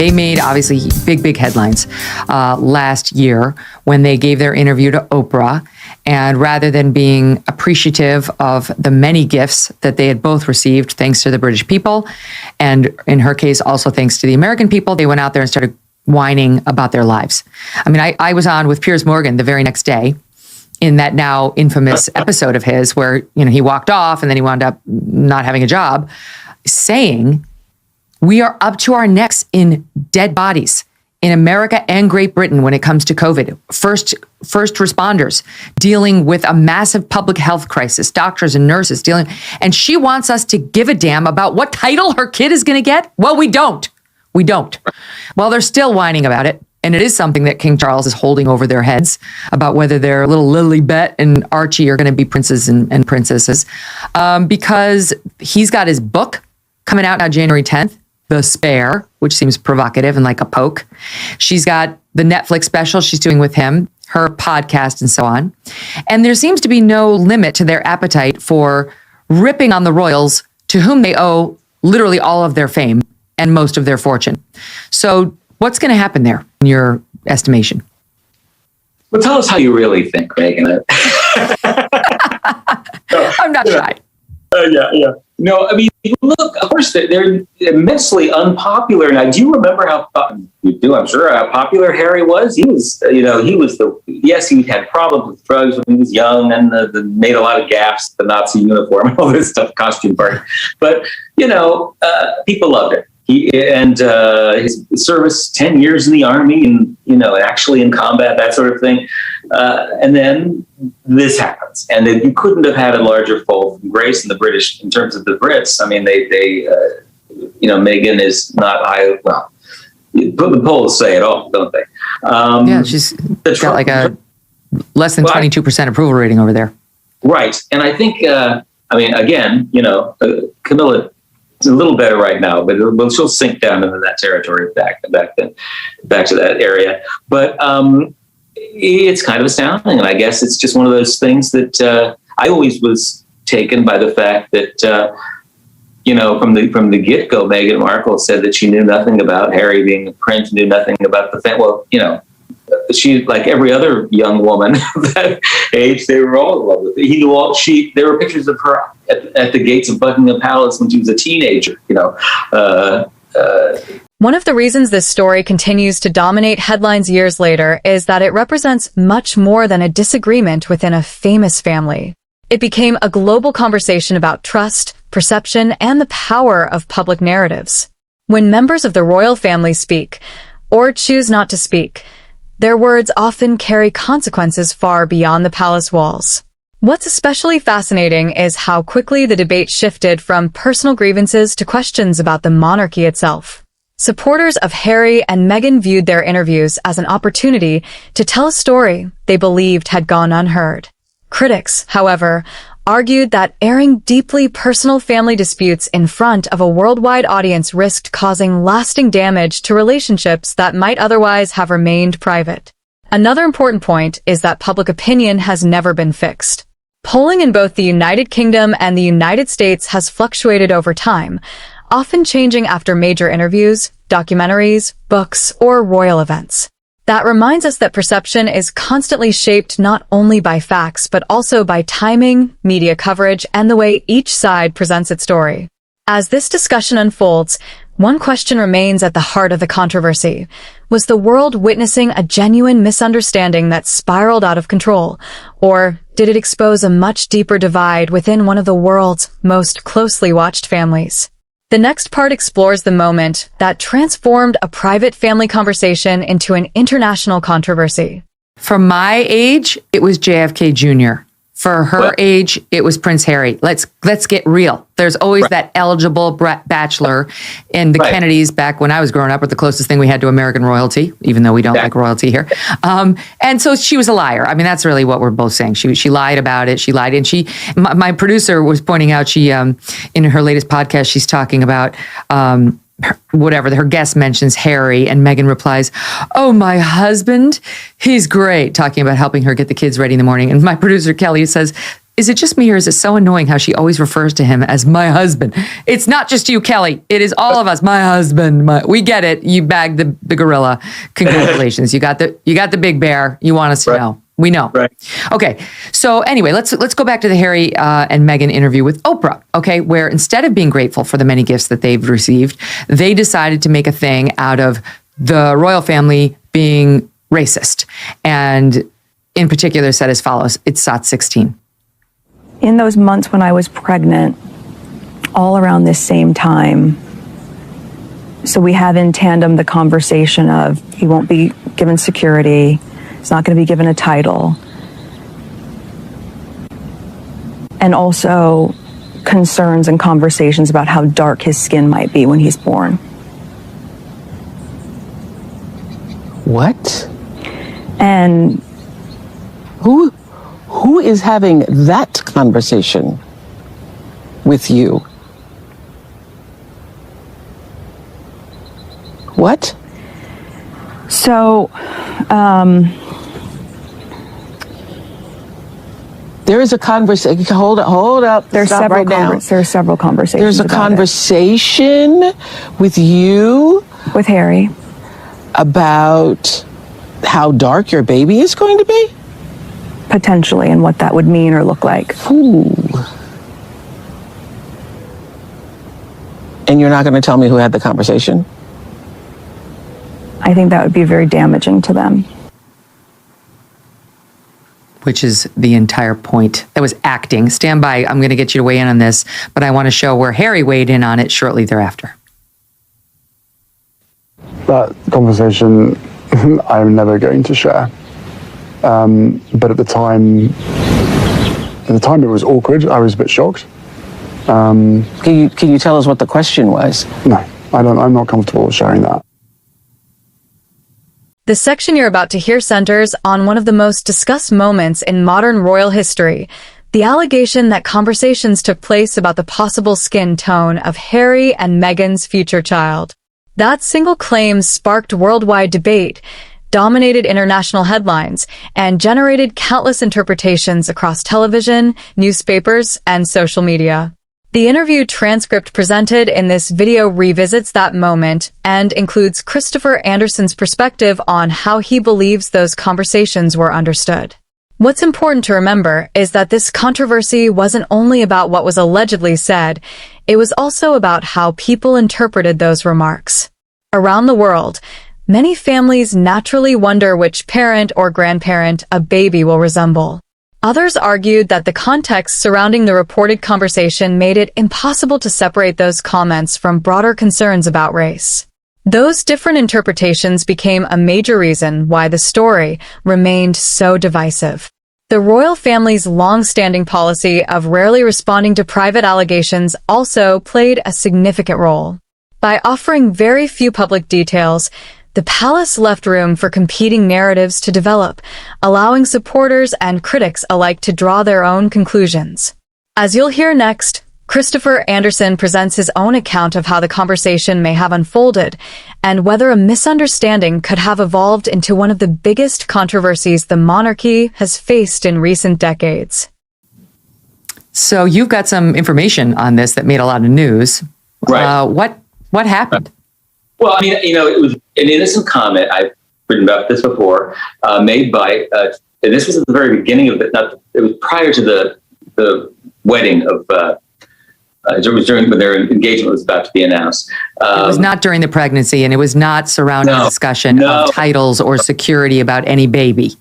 They made obviously big headlines last year when they gave their interview to Oprah. And rather than being appreciative of the many gifts that they had both received, thanks to the British people, and in her case, also thanks to the American people, they went out there and started whining about their lives. I mean, I was on with Piers Morgan the very next day in that now infamous episode of his where, you know, he walked off and then he wound up not having a job, saying, we are up to our necks in dead bodies in America and Great Britain when it comes to COVID. First responders dealing with a massive public health crisis, doctors and nurses dealing, and she wants us to give a damn about what title her kid is going to get? Well, we don't. We don't. Well, they're still whining about it. And it is something that King Charles is holding over their heads about whether their little Lilibet and Archie are going to be princes and princesses, because he's got his book coming out now January 10th, The Spare, which seems provocative and like a poke. She's got the Netflix special she's doing with him, her podcast and so on. And there seems to be no limit to their appetite for ripping on the royals to whom they owe literally all of their fame and most of their fortune. So what's going to happen there in your estimation? Well, tell us how you really think, Meghan. I'm not shy. Yeah. No, I mean, look, of course, they're immensely unpopular. Now, do you remember you do, I'm sure, how popular Harry was? He was, yes, he had problems with drugs when he was young and made a lot of gaffes, the Nazi uniform and all this stuff, costume party. But, people loved it. His service, 10 years in the army and, actually in combat, that sort of thing. And then this happens. And then you couldn't have had a larger fall from grace in the British, in terms of the Brits. I mean, Meghan is not high. Well, the polls say it all, don't they? Yeah, she's got like a less than 22% approval rating over there. Right. And I think, Camilla, it's a little better right now, but she'll sink down into that territory back to that area. But it's kind of astounding, and I guess it's just one of those things that I always was taken by the fact that from the get-go, Meghan Markle said that she knew nothing about Harry being a prince, knew nothing about the family. Well, she, like every other young woman of that age, they were all in love with it. He knew all. There were pictures of her at the gates of Buckingham Palace when she was a teenager. One of the reasons this story continues to dominate headlines years later is that it represents much more than a disagreement within a famous family. It became a global conversation about trust, perception, and the power of public narratives. When members of the royal family speak, or choose not to speak, their words often carry consequences far beyond the palace walls. What's especially fascinating is how quickly the debate shifted from personal grievances to questions about the monarchy itself. Supporters of Harry and Meghan viewed their interviews as an opportunity to tell a story they believed had gone unheard. Critics, however, argued that airing deeply personal family disputes in front of a worldwide audience risked causing lasting damage to relationships that might otherwise have remained private. Another important point is that public opinion has never been fixed. Polling in both the United Kingdom and the United States has fluctuated over time, often changing after major interviews, documentaries, books, or royal events. That reminds us that perception is constantly shaped not only by facts, but also by timing, media coverage, and the way each side presents its story. As this discussion unfolds, one question remains at the heart of the controversy. Was the world witnessing a genuine misunderstanding that spiraled out of control? Or did it expose a much deeper divide within one of the world's most closely watched families? The next part explores the moment that transformed a private family conversation into an international controversy. For my age, it was JFK Jr. For her age, it was Prince Harry. Let's get real. There's always that eligible bachelor, and the Kennedys back when I was growing up were the closest thing we had to American royalty, even though we don't like royalty here. And so she was a liar. I mean, that's really what we're both saying. She lied about it. She lied, and my producer was pointing out in her latest podcast, she's talking about her guest mentions Harry, and Meghan replies, "Oh, my husband, he's great," talking about helping her get the kids ready in the morning. And my producer Kelly says, Is it just me, or is it so annoying how she always refers to him as my husband? It's not just you, Kelly. It is all of us. My husband. We get it. You bagged the gorilla. Congratulations. You got the big bear. You want us to know. We know. Right. Okay. So anyway, let's go back to the Harry and Meghan interview with Oprah. Okay, where instead of being grateful for the many gifts that they've received, they decided to make a thing out of the royal family being racist, and in particular said as follows. It's SOT 16. In those months when I was pregnant, all around this same time, so we have in tandem the conversation of he won't be given security, he's not going to be given a title, and also concerns and conversations about how dark his skin might be when he's born. What? And who is having that conversation with you? What? so, There is a conversation. Hold up. there's Stop several right now. there's several conversations. There's a about conversation with you it with Harry. about how dark your baby is going to be? Potentially, and what that would mean or look like. Ooh. And you're not going to tell me who had the conversation? I think that would be very damaging to them. Which is the entire point. That was acting. Stand by. I'm going to get you to weigh in on this, but I want to show where Harry weighed in on it shortly thereafter. That conversation, I'm never going to share. But at the time it was awkward. I was a bit shocked. Can you tell us what the question was? No, I'm not comfortable sharing that. The section you're about to hear centers on one of the most discussed moments in modern royal history, the allegation that conversations took place about the possible skin tone of Harry and Meghan's future child. That single claim sparked worldwide debate, dominated international headlines, and generated countless interpretations across television, newspapers, and social media. The interview transcript presented in this video revisits that moment and includes Christopher Anderson's perspective on how he believes those conversations were understood. What's important to remember is that this controversy wasn't only about what was allegedly said, it was also about how people interpreted those remarks. Around the world, many families naturally wonder which parent or grandparent a baby will resemble. Others argued that the context surrounding the reported conversation made it impossible to separate those comments from broader concerns about race. Those different interpretations became a major reason why the story remained so divisive. The royal family's long-standing policy of rarely responding to private allegations also played a significant role. By offering very few public details, the palace left room for competing narratives to develop, allowing supporters and critics alike to draw their own conclusions. As you'll hear next, Christopher Anderson presents his own account of how the conversation may have unfolded, and whether a misunderstanding could have evolved into one of the biggest controversies the monarchy has faced in recent decades. So you've got some information on this that made a lot of news. Right. What happened? Well, I mean, it was an innocent comment. I've written about this before, made by, and this was at the very beginning of it. It was prior to the wedding of. It was during when their engagement was about to be announced. It was not during the pregnancy, and it was not surrounding a discussion of titles or security about any baby.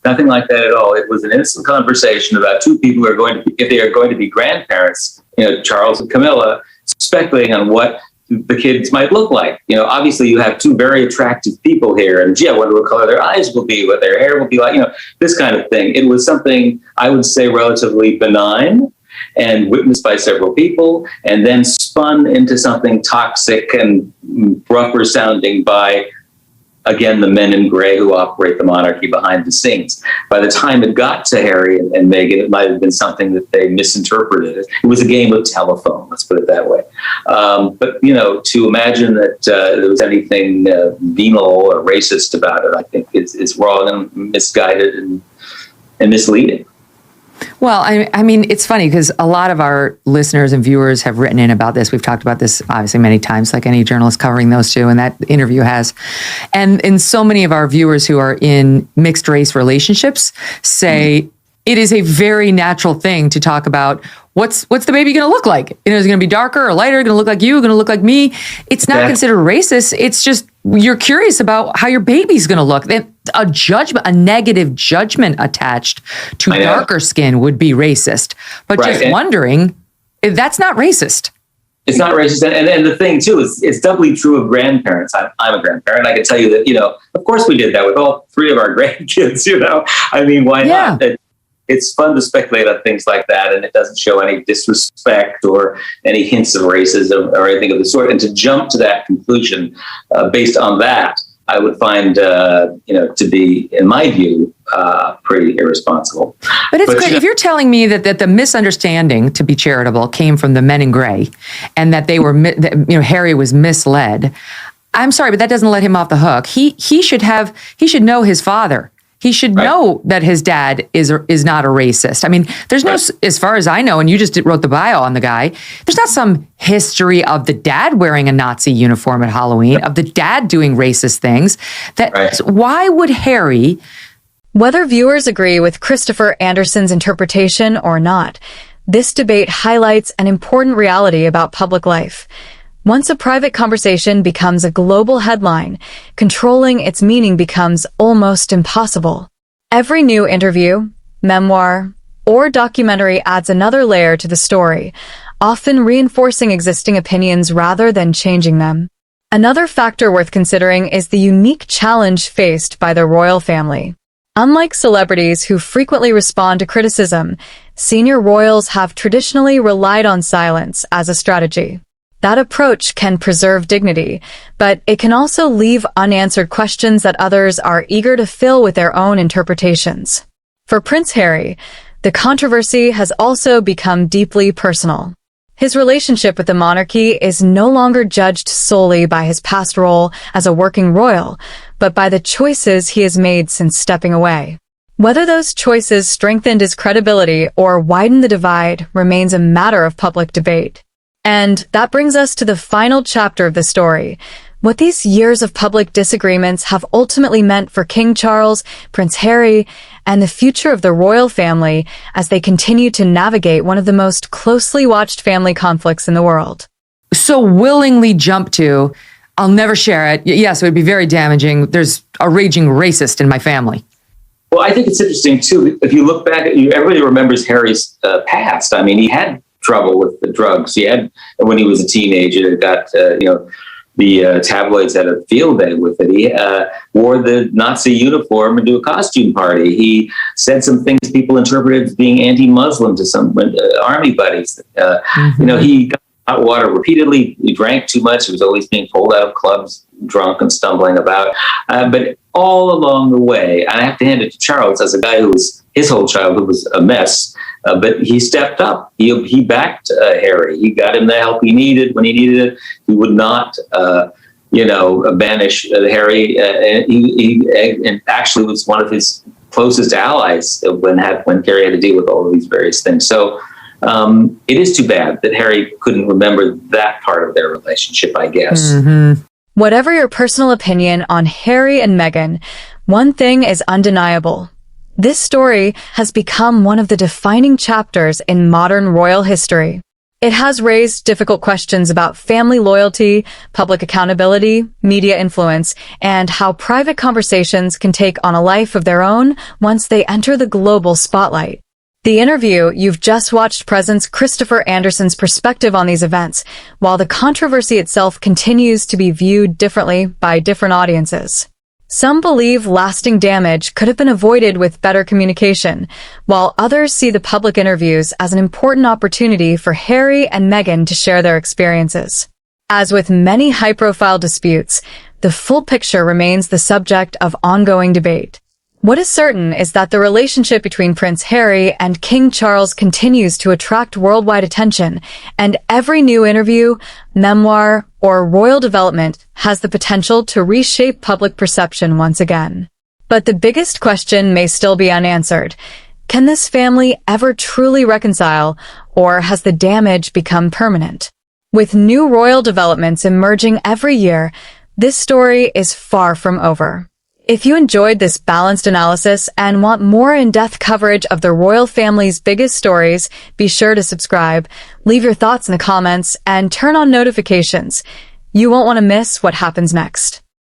Nothing like that at all. It was an innocent conversation about two people who are going to be, if they are going to be grandparents, Charles and Camilla, speculating on what the kids might look like. Obviously you have two very attractive people here, and I wonder what color their eyes will be, what their hair will be like, this kind of thing. It was something I would say relatively benign and witnessed by several people, and then spun into something toxic and rougher sounding by, again, the men in gray who operate the monarchy behind the scenes. By the time it got to Harry and Meghan, it might have been something that they misinterpreted. It was a game of telephone, let's put it that way. But, to imagine that there was anything venal or racist about it, I think is wrong and misguided and misleading. Well, I mean, it's funny because a lot of our listeners and viewers have written in about this. We've talked about this obviously many times, like any journalist covering those two, and that interview has. And so many of our viewers who are in mixed race relationships say it is a very natural thing to talk about what's the baby going to look like? Is it going to be darker or lighter? Going to look like you? Going to look like me? It's not considered racist. It's just you're curious about how your baby's going to look. A negative judgment attached to darker skin would be racist. But just wondering, if that's not racist. It's not racist. And the thing, too, is it's doubly true of grandparents. I'm a grandparent. I can tell you that, of course we did that with all three of our grandkids, I mean, why not? It's fun to speculate on things like that, and it doesn't show any disrespect or any hints of racism or anything of the sort. And to jump to that conclusion based on that, I would find, to be, in my view, pretty irresponsible. But it's great. If you're telling me that the misunderstanding, to be charitable, came from the men in gray, and that they were, Harry was misled, I'm sorry, but that doesn't let him off the hook. He should know his father. He should know that his dad is not a racist. I mean, there's no, as far as I know, and you just wrote the bio on the guy, there's not some history of the dad wearing a Nazi uniform at Halloween, of the dad doing racist things. Why would Harry... Whether viewers agree with Christopher Anderson's interpretation or not, this debate highlights an important reality about public life. Once a private conversation becomes a global headline, controlling its meaning becomes almost impossible. Every new interview, memoir, or documentary adds another layer to the story, often reinforcing existing opinions rather than changing them. Another factor worth considering is the unique challenge faced by the royal family. Unlike celebrities who frequently respond to criticism, senior royals have traditionally relied on silence as a strategy. That approach can preserve dignity, but it can also leave unanswered questions that others are eager to fill with their own interpretations. For Prince Harry, the controversy has also become deeply personal. His relationship with the monarchy is no longer judged solely by his past role as a working royal, but by the choices he has made since stepping away. Whether those choices strengthened his credibility or widened the divide remains a matter of public debate. And that brings us to the final chapter of the story, what these years of public disagreements have ultimately meant for King Charles, Prince Harry, and the future of the royal family as they continue to navigate one of the most closely watched family conflicts in the world. So willingly jump to, I'll never share it. Yes, it would be very damaging. There's a raging racist in my family. Well, I think it's interesting, too. If you look back, everybody remembers Harry's past. I mean, he had trouble with the drugs. He had, when he was a teenager, got, the tabloids had a field day with it. He wore the Nazi uniform into a costume party. He said some things people interpreted as being anti-Muslim to some army buddies. He got hot water repeatedly. He drank too much. He was always being pulled out of clubs, drunk and stumbling about. But all along the way, I have to hand it to Charles as a guy who was, his whole childhood was a mess. But he stepped up. He backed Harry. He got him the help he needed when he needed it. He would not, banish Harry. And actually was one of his closest allies when Harry had to deal with all of these various things. So it is too bad that Harry couldn't remember that part of their relationship, I guess. Mm-hmm. Whatever your personal opinion on Harry and Meghan, one thing is undeniable. This story has become one of the defining chapters in modern royal history. It has raised difficult questions about family loyalty, public accountability, media influence, and how private conversations can take on a life of their own once they enter the global spotlight. The interview you've just watched presents Christopher Anderson's perspective on these events, while the controversy itself continues to be viewed differently by different audiences. Some believe lasting damage could have been avoided with better communication, while others see the public interviews as an important opportunity for Harry and Meghan to share their experiences. As with many high-profile disputes, the full picture remains the subject of ongoing debate. What is certain is that the relationship between Prince Harry and King Charles continues to attract worldwide attention, and every new interview, memoir, or royal development has the potential to reshape public perception once again. But the biggest question may still be unanswered. Can this family ever truly reconcile, or has the damage become permanent? With new royal developments emerging every year, this story is far from over. If you enjoyed this balanced analysis and want more in-depth coverage of the royal family's biggest stories, be sure to subscribe, leave your thoughts in the comments, and turn on notifications. You won't want to miss what happens next.